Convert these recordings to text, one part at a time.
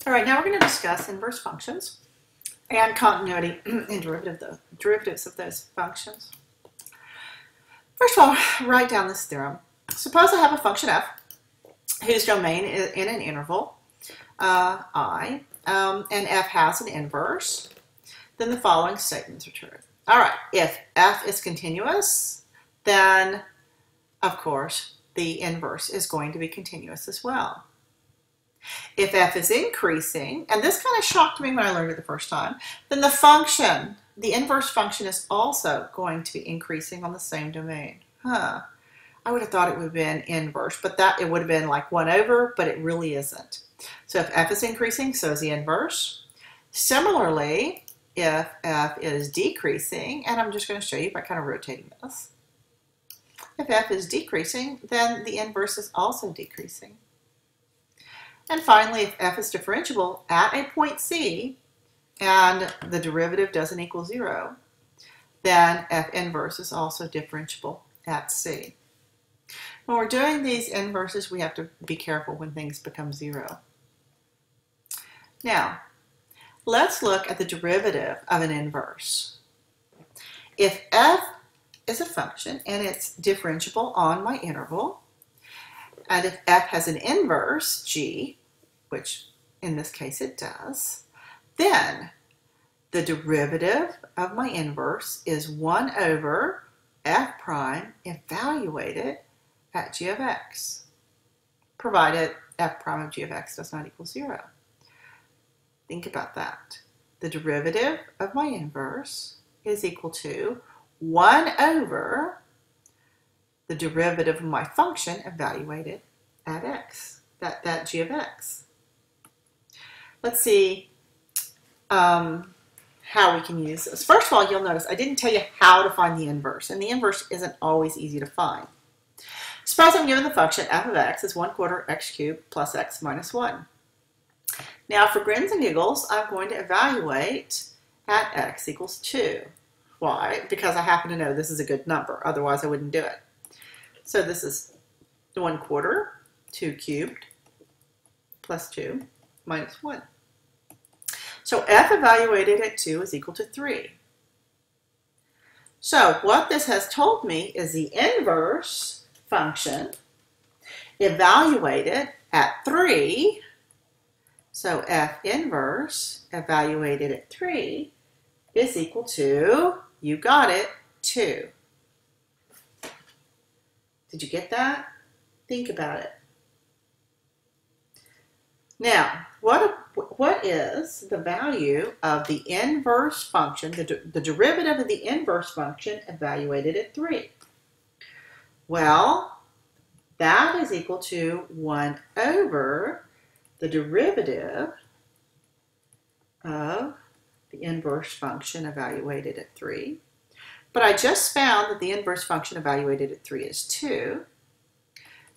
All right, now we're going to discuss inverse functions and continuity and derivatives of those functions. First of all, write down this theorem. Suppose I have a function f whose domain is in an interval I, and f has an inverse. Then the following statements are true. All right, if f is continuous, then of course the inverse is going to be continuous as well. If f is increasing, and this kind of shocked me when I learned it the first time, then the function, the inverse function, is also going to be increasing on the same domain. I would have thought it would have been inverse, but that it would have been like 1 over, but it really isn't. So if f is increasing, so is the inverse. Similarly, if f is decreasing, and I'm just going to show you by kind of rotating this. If f is decreasing, then the inverse is also decreasing. And finally, if f is differentiable at a point C and the derivative doesn't equal 0, then f inverse is also differentiable at C. When we're doing these inverses, we have to be careful when things become 0. Now, let's look at the derivative of an inverse. If f is a function and it's differentiable on my interval, and if f has an inverse, g, which in this case it does, then the derivative of my inverse is 1 over f prime evaluated at g of x, provided f prime of g of x does not equal 0. Think about that. The derivative of my inverse is equal to 1 over the derivative of my function evaluated at x, that g of x. Let's see how we can use this. First of all, you'll notice I didn't tell you how to find the inverse, and the inverse isn't always easy to find. Suppose I'm given the function f of x is 1/4 x cubed plus x minus 1. Now, for grins and giggles, I'm going to evaluate at x equals 2. Why? Because I happen to know this is a good number. Otherwise, I wouldn't do it. So this is 1/4, 2 cubed, plus 2, minus 1. So f evaluated at 2 is equal to 3. So what this has told me is the inverse function evaluated at 3. So f inverse evaluated at 3 is equal to, you got it, 2. Did you get that? Think about it. Now, what is the value of the inverse function, the derivative of the inverse function evaluated at 3? Well, that is equal to 1 over the derivative of the inverse function evaluated at 3. But I just found that the inverse function evaluated at 3 is 2.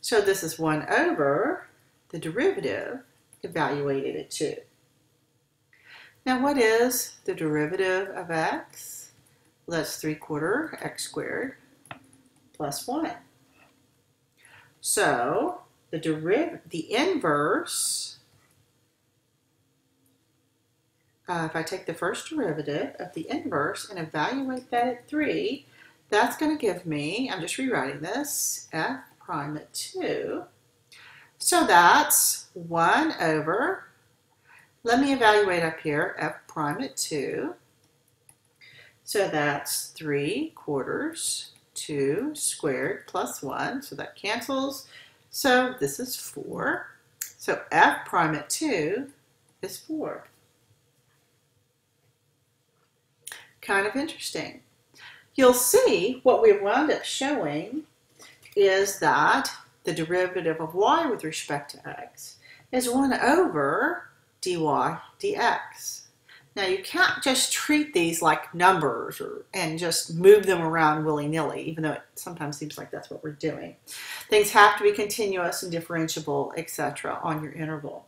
So this is 1 over the derivative evaluated at 2. Now what is the derivative of x? Well, that's 3/4 x squared plus 1. So the inverse, if I take the first derivative of the inverse and evaluate that at 3, that's going to give me, I'm just rewriting this, f prime at 2. So that's 1 over, let me evaluate up here, f prime at 2. So that's 3/4, 2 squared plus 1, so that cancels. So this is 4. So f prime at 2 is 4. Kind of interesting. You'll see what we wound up showing is that the derivative of y with respect to x is 1 over dy dx. Now you can't just treat these like numbers and just move them around willy-nilly, even though it sometimes seems like that's what we're doing. Things have to be continuous and differentiable, etc. on your interval.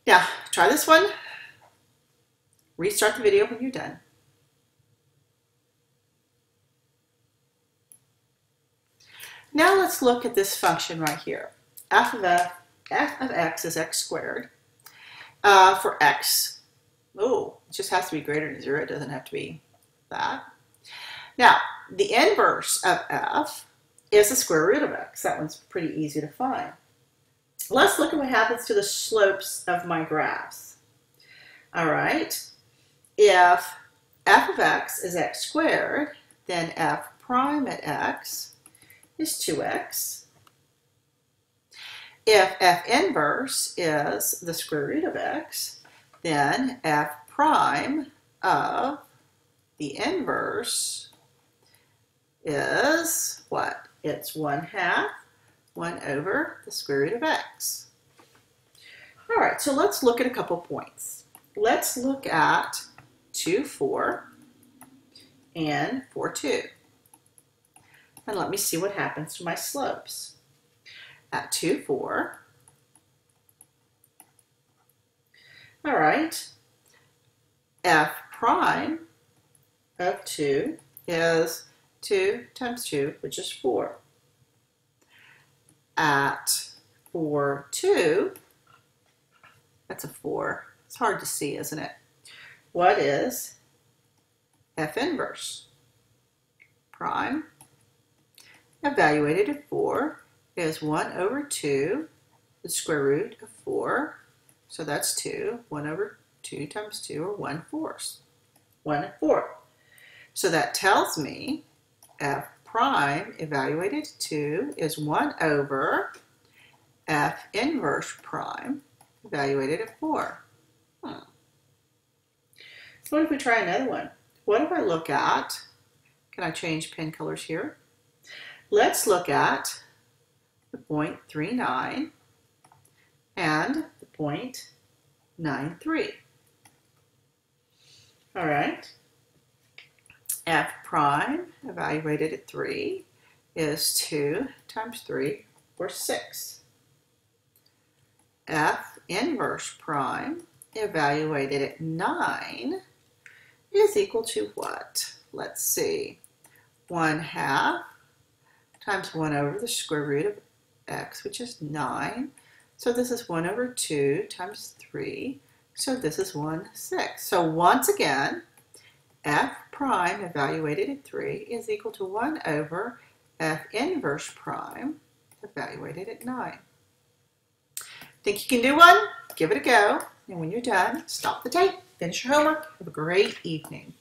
Now, try this one. Restart the video when you're done. Now let's look at this function right here, f of f of x is x squared. For x, it just has to be greater than 0. It doesn't have to be that. Now, the inverse of f is the square root of x. That one's pretty easy to find. Let's look at what happens to the slopes of my graphs. All right. If f of x is x squared, then f prime at x is 2x. If f inverse is the square root of x, then f prime of the inverse is what? It's 1/2, 1 over the square root of x. All right, so let's look at a couple points. Let's look at 2, 4 and 4, 2. And let me see what happens to my slopes. At 2, 4, all right, f prime of 2 is 2 times 2, which is 4. At 4, 2, that's a 4. It's hard to see, isn't it? What is f inverse? Prime evaluated at 4 is 1 over 2, the square root of 4. So that's 2. 1 over 2 times 2, or 1/4. 1/4. So that tells me f prime evaluated at 2 is 1 over f inverse prime evaluated at 4. So what if we try another one? What if I look at, can I change pen colors here? Let's look at the point 39 and the point 93. All right. F prime evaluated at 3 is 2 times 3, or 6. F inverse prime evaluated at 9 is equal to what? Let's see. 1/2 times 1 over the square root of x, which is 9. So this is 1 over 2 times 3. So this is 1/6. So once again, f prime evaluated at 3 is equal to 1 over f inverse prime evaluated at 9. Think you can do one? Give it a go. And when you're done, stop the tape, finish your homework. Have a great evening.